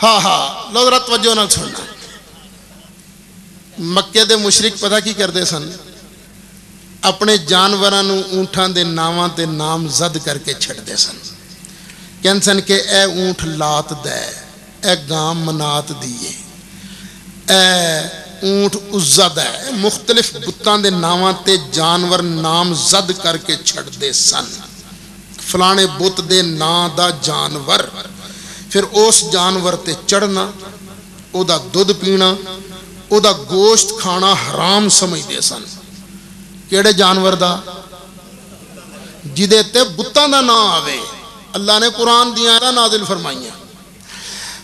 ہاں ہاں لو ذرا توجہ نال سننا. مکے دے مشرک پتہ کی کرتے سن؟ اپنے جانوراں نوں اونٹاں دے ناواں تے نام زد کر کے چھڑتے سن. کہن سن کہ اے اونٹ لات دے، اے گاں منات دیے، اے اونٹ عزا دے. مختلف بتاں دے ناواں تے جانور نام زد کر کے چھڑتے سن. فلانے بت دے نام دا جانور، پھر اس جانور تے چڑھنا، او دا دودھ پینا، او دا گوشت کھانا حرام سمجھتے سن. کیڑے جانور دا؟ جدے تے بتاں دا نام آوے. اللہ نے قرآن دیا نازل فرمائیاں،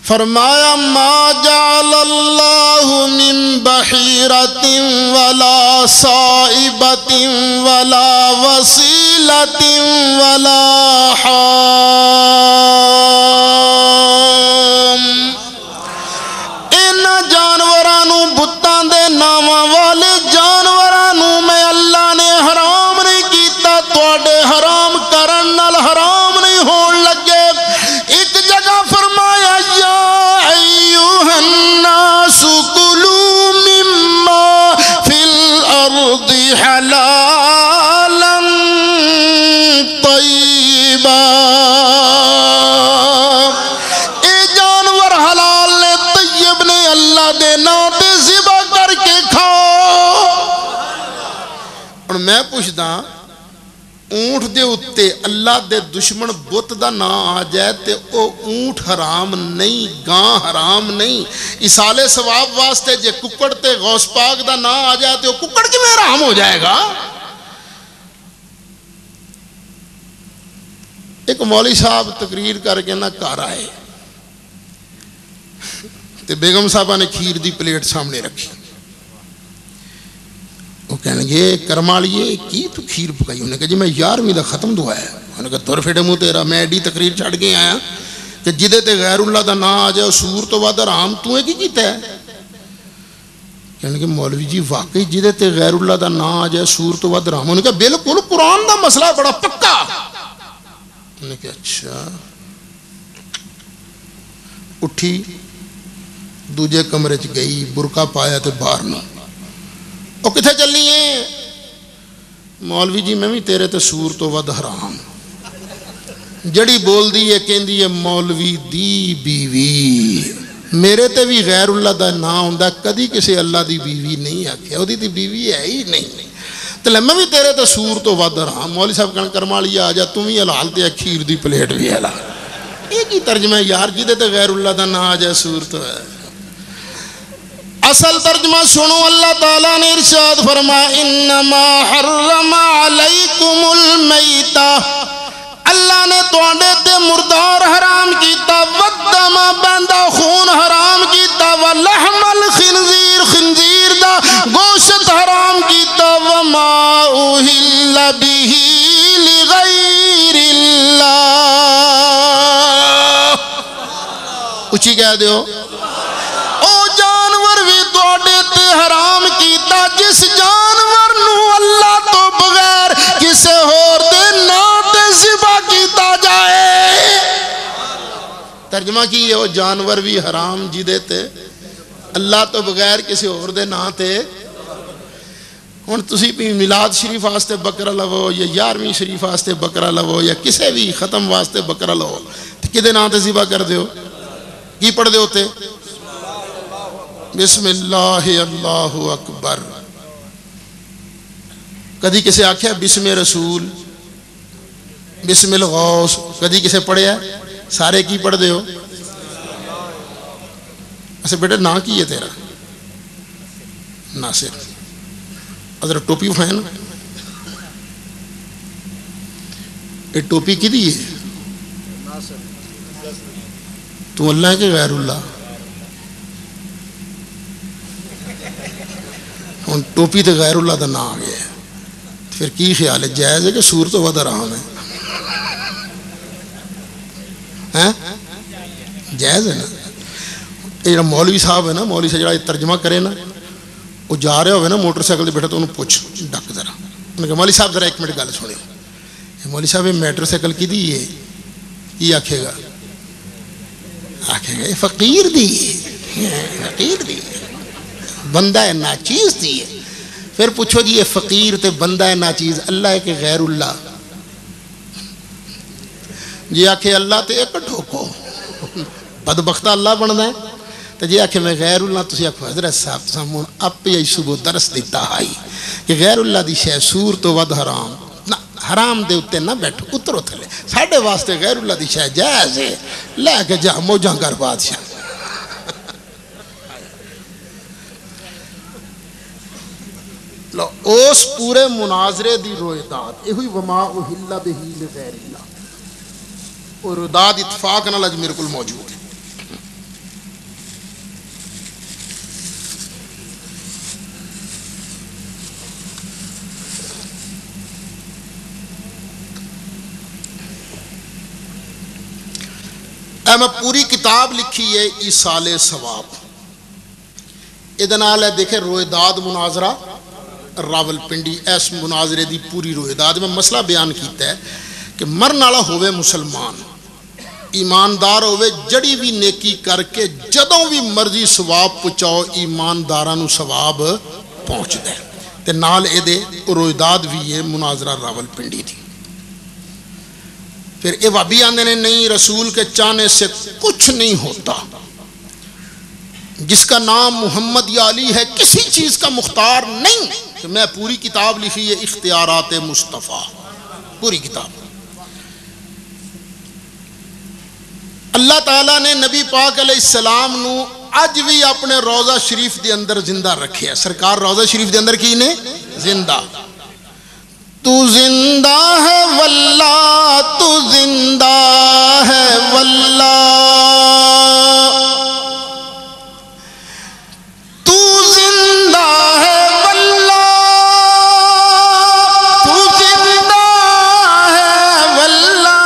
فرمایا ما جعل اللہ من بحیرت ولا صائبت ولا وسیلت ولا حام. ان جانورانو بتاں دے ناواں والے جانورانو میں اللہ نے حرام نہیں کیتا، تواڈے حرام کرن نال حرام نہیں ہون لگے. ایک جگہ فرمایا یا ایھا الناس کلوا مما فی الارض حلالا طیبا. اے جانور حلال نے، طیب نے، اللہ دے نام تے ذبح کر کے کھاؤ. اور میں پوچھدا اونٹ دے اتے اللہ دے دشمن بت دا نا آ جائے تے او اونٹ حرام نہیں، گاں حرام نہیں. اصال ثواب واسطے جے ککڑ تے غوث پاک دا نا آ جائے تے او ککڑ کی میں حرام ہو جائے گا؟ ایک مولوی صاحب تقریر کر کے نہ گھر آئے تے بیگم صاحبہ نے کھیر دی پلیٹ سامنے رکھی. وہ کہنے گے کرمالیے کی تو کھیر پکائی؟ انہوں نے کہا جی میں 11ویں دا ختم دعا ہے. انہوں نے کہا دور پھیڑے منہ تیرا، میں ایڈی تقریر چھڑ کے آیا کہ جدے تے غیر اللہ دا نا آ جائے سور تو ود حرام، تو ہے کی کیتا ہے؟ کہنے کہ مولوی جی واقعی جدے تے غیر اللہ دا نا آ جائے سور تو ود حرام. انہوں نے کہا بالکل قرآن دا مسئلہ بڑا پکا. انہوں نے کہا اچھا. اٹھی دوجے کمرے چ گئی، برقع پایا تے باہر نہ. وہ کتھے چلی ہیں؟ مولوی جی میں بھی تیرے تے سور تو ود حرام. جڑی بول دی ہے کہندی ہے مولوی دی بیوی. میرے تے بھی غیر اللہ دا نا ہوندا، کدی کسی اللہ دی بیوی نہیں آکھیا، او دی تے بیوی ہے ہی نہیں. تے میں بھی تیرے تے سور تو ود حرام. مولوی صاحب کہن کرمالی آ جا تم ہی حلال تے کھیر دی پلیٹ بھی حلال. یہ کی ترجمہ ہے یار جدے تے غیر اللہ دا نا آ جائے سور تو ہے. اصل ترجمہ سنو، اللہ تعالیٰ نے ارشاد فرمایا انما حرم علیکم المیتہ، اللہ نے تواڈے تے مردار حرام کیتا، والدم بندہ خون حرام کیتا، ولحم الخنزیر خنزیر دا گوشت حرام کیتا، وما اہل بہ لغیر اللہ. اچھی کہہ دیو حرام کیتا جس جانور نو اللہ تو بغیر کسے اور دے نام تے ذبح کیتا جائے. ترجمہ کی ہے وہ جانور بھی حرام جدے تے اللہ تو بغیر کسے اور دے نام تے. ہن تسی بھی میلاد شریف واسطے بکرا لو یا 11ویں شریف واسطے بکرا لو یا کسے بھی ختم واسطے بکرا لو تے کدے نام تے ذبح کر دیو؟ کی پڑھ دیو تے؟ بسم اللہ اللہ اکبر. کدی کسے آکھیا بسم رسول، بسم الغوث؟ کدی کسے پڑھیا؟ سارے کی پڑھ دے ہو؟ ایسے بیٹے نا کی ہے تیرا؟ ناصر. حضرت ٹوپی اٹھائیں نا، یہ ٹوپی کی دی ہے؟ تو اللہ کے غیر اللہ. ہن ٹوپی تے غیر اللہ دا نا آ گیا ہے، پھر کی خیال ہے جائز ہے کہ سور تو ود حرام ہے؟ جائز ہے نا. یہ جڑا مولوی صاحب ہے نا، مولوی صاحب جڑا ترجمہ کرے نا، وہ جا رہے ہوئے نا موٹر سائیکل تے بیٹھا تو انہوں پوچھ ڈک ذرا. انہوں نے کہا مولوی صاحب ذرا ایک منٹ گل سنیں. مولوی صاحب یہ موٹر سائیکل کی دی ہے؟ کی آکھے گا؟ آکھیں گے فقیر دی فقیر دی بندہ ناچیز دی ہے. پھر پوچھو جی یہ فقیر تے بندہ ناچیز اللہ ہے کہ غیر اللہ؟ جی آکھے اللہ تے ایک ٹھوکو بدبختہ اللہ بننا ہے. تو جی آکھے میں غیر اللہ تسی آکھو حضرت صاحب سامون آپ ہی صبح درس دیتا آئی کہ غیر اللہ دی شے سور تو ود حرام نہ حرام دے اتے نہ بیٹھو اترو تھلے ساڑھے واسطے غیر اللہ دی شے جائز ہے لے کے جا موجاں کر بادشاہ. لو اس پورے مناظرے دی رویداد یہ ہوئی وما احل بہی لغیر اللہ اور رویداد اتفاق نال اج میرے کول موجود ہے. میں پوری کتاب لکھی ہے ایصال ثواب ادنال ہے دیکھیں رویداد مناظرہ راول پنڈی اس مناظرے دی پوری رویداد میں مسئلہ بیان کیتا ہے کہ مرن والا ہوئے مسلمان ایماندار ہوئے جڑی بھی نیکی کر کے جدوں بھی مرضی ثواب پہنچاؤ ایماندارانو ثواب پہنچ دے تے نال اے دے رویداد بھی یہ مناظرہ راول پنڈی تھی. پھر اے وابی آندے نے نہیں رسول کے چاہنے سے کچھ نہیں ہوتا جس کا نام محمد یا علی ہے کسی چیز کا مختار نہیں. کہ میں پوری کتاب لکھی ہے اختیارات مصطفیٰ پوری کتاب. اللہ تعالیٰ نے نبی پاک علیہ السلام نو اج بھی اپنے روضہ شریف دے اندر زندہ رکھے ہے. سرکار روضہ شریف دے اندر کی نے زندہ تو زندہ ہے واللہ تو زندہ ہے واللہ تو زندہ ہے واللہ تو زندہ ہے واللہ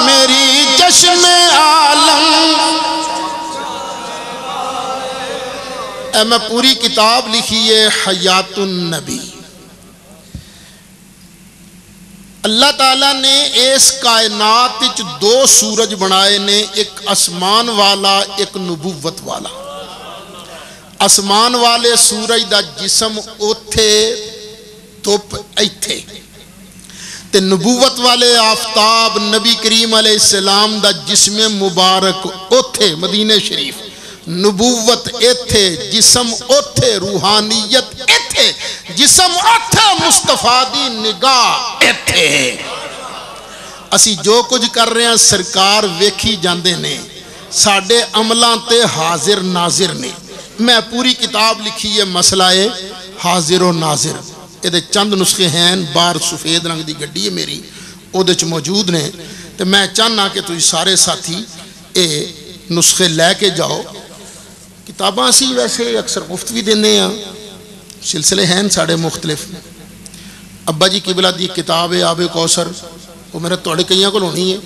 میری چشم عالم. میں پوری کتاب لکھی ہے حیات النبی. اللہ تعالیٰ نے اس کائنات وچ دو سورج بنائے نے ایک آسمان والا ایک نبوت والا. آسمان والے سورج دا جسم اوتھے دھوپ ایتھے تے نبوت والے آفتاب نبی کریم علیہ السلام دا جسم مبارک اوتھے مدینہ شریف. نبوت ایتھے جسم اوتھے روحانیت ایتھے جسم اوتھے مصطفیٰ دی نگاہ ایتھے. اسی جو کچھ کر رہے ہیں سرکار ویکھی جاندے نے ساڑھے عملان تے حاضر ناظر نے. میں پوری کتاب لکھی ہے مسئلہ حاضر و ناظر. یہ دے چند نسخے ہیں بار سفید رنگ دی گڈی ہے میری او دے چ موجود نے. تو میں چاہنا کہ تجھ سارے ساتھی اے نسخے لے کے جاؤ. کتاباں اسی ویسے اکثر مفت بھی دینے ہیں سلسلے ہیں ساڑھے مختلف. ابا جی قبلہ دی کتاب ہے آب کوثر وہ میرے توڑے کئیاں کو ہونی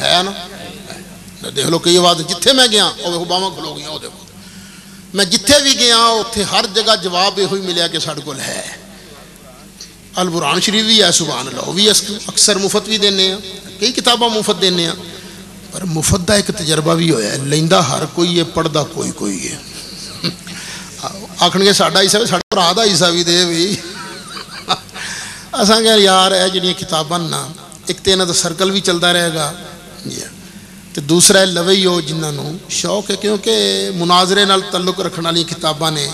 ہے نا. دیکھ لو کئی بات جتھے میں گیا وہ اوباما کھلو گیا وہ دیکھو میں جتھے بھی گیا اتھے ہر جگہ جواب یہ ہوئی ملیا کہ ساڑھے کو ہے. البرہان شریف بھی ہے سبحان اللہ وہ بھی اکثر مفت بھی دینے ہیں کئی کتاباں مفت دینے ہیں پر مفت دا ایک تجربہ بھی ہویا ہے لیندہ ہر کوئی ہے پڑھدا کوئی کوئی ہے. آکھن گے ساڑھا حصہ ساڑھا پرا دا حصہ بھی دے بھی اساں کہ یار ہے جنہیں کتاباں نا ایک تے انہاں دا سرکل بھی چلتا رہے گا تو دوسرا ہے لوئی ہو جنہاں نو شوق ہے کیونکہ مناظرے نال تعلق رکھنے والی کتاباں نے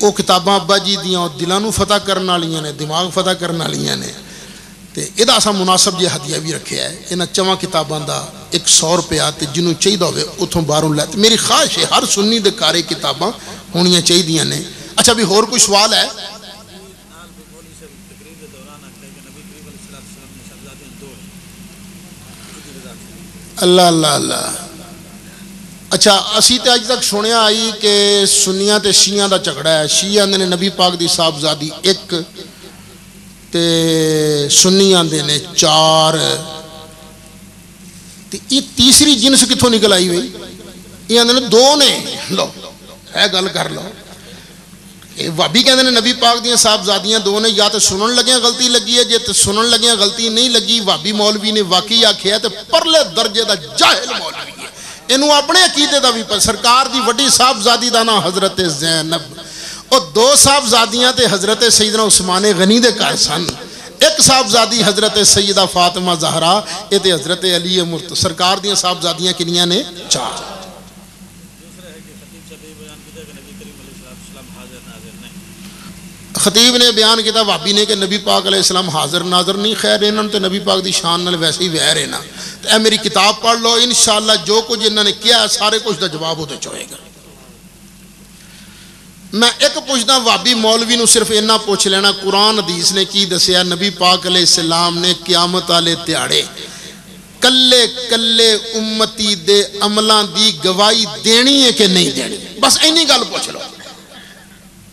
او کتاباں ابا جی دیاں دلانو فتح کرنے والیاں نے دماغ فتح کرنے والیاں نے. تے ادا اساں مناسب جے ہدیہ بھی رکھیا ہے انہاں چواں کتاباں دا 100 روپیہ تے جنوں چاہیدا ہوے اتھوں باہروں لے. میری خواہش ہے ہر سنی دے کارے کتاباں ہونیاں چاہیدیاں نے. اچھا بھی اور کوئی سوال ہے؟ اللہ اللہ اللہ. اچھا اسی تے اج تک سنیا آئی کہ سنیاں تے شیعہ دا جھگڑا ہے. شیعہ نے نبی پاک دی صاحبزادی ایک تے سنیاں دے نے 4 تے یہ تیسری جنس کتھوں نکل آئی ہوئی یہ آندے نے 2 نے. لو ہے گل کر لو بھابی کہتے ہیں نبی پاک دیاں صاحبزادیاں دو نے یا تو سنن لگیاں غلطی لگی ہے، جے تو سنن لگیاں غلطی نہیں لگی بھابی مولوی نے واقعی آکھیا تو پرلے درجے دا جاہل مولوی ہے، انہوں اپنے عقیدے دا بھی پر سرکار دی وڈی صاحبزادی دا نام حضرت زینب، اور دو صاحبزادیاں تے حضرت سیدنا عثمان غنی دے گھر سن، ایک صاحبزادی حضرت سیدہ فاطمہ زہرا، اے تے حضرت علی مرتضی، سرکار دیاں صاحبزادیاں کنیاں نے؟ چار۔ خطیب نے بیان کیتا وہابی نے کہ نبی پاک علیہ السلام حاضر ناظر نہیں، خیر انہوں نے تو نبی پاک دی شان نال ویسے ہی ویر ہے نا، تو اے میری کتاب پڑھ لو انشاءاللہ جو کچھ انہوں نے کیا ہے سارے کچھ دا جواب ہوتے چوئے گا۔ میں ایک پوچھنا وہابی مولوی نو صرف اینا پوچھ لینا قرآن حدیث نے کی دسیا نبی پاک علیہ السلام نے قیامت والے تیاڑے کلے کلے امتی دے عملان دی گواہی دینی ہے کہ نہیں دینی، بس اینی گل پوچھ لو،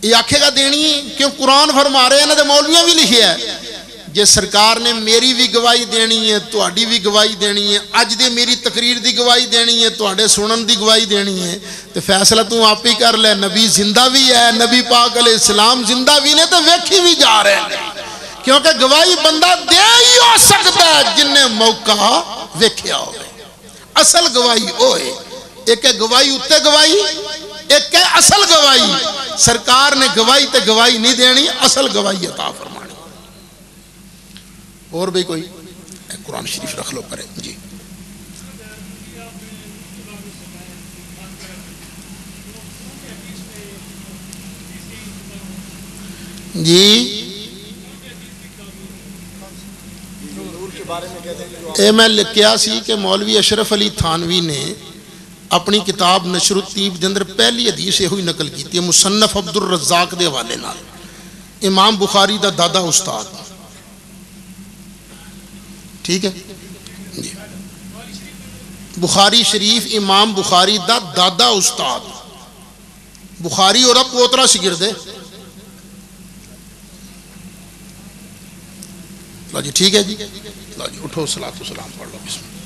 یہ آکھے گا دینی ہے کیوں قرآن فرما رہے ہیں نا، تو مولویاں بھی لکھے ہے جے سرکار نے میری بھی گواہی دینی ہے تہاڈی بھی گواہی دینی ہے، اج دے میری تقریر دی گواہی دینی ہے تہاڈے سنن دی گواہی دینی ہے، تو فیصلہ تو آپ ہی کر لے، نبی زندہ بھی ہے، نبی پاک علیہ السلام زندہ بھی نے تو ویکھی بھی جا رہے ہیں، کیونکہ گواہی بندہ دے ہی ہو سکتا ہے جن نے موقع ویکھیا ہوئے، اصل گواہی ہوئے، ایک ہے گواہی اتے گواہی، ایک ہے اصل گواہی، سرکار نے گواہی تے گواہی نہیں دینی، اصل گواہی عطا فرمانی۔ اور بھی کوئی قرآن شریف رکھ لو کرے جی۔ جی اے میں لکھیا سی کہ مولوی اشرف علی تھانوی نے اپنی کتاب نشر الطیب دے اندر پہلی حدیث ہوئی نقل کی تھی مصنف عبد الرزاق دے حوالے نال، امام بخاری دا دادا استاد، ٹھیک ہے جی، بخاری شریف امام بخاری دا دادا استاد، بخاری اور اب پوترا شگرد ہے، لا جی ٹھیک ہے جی، لا جی اٹھو صلاۃ و سلام پڑھ لو بسم اللہ۔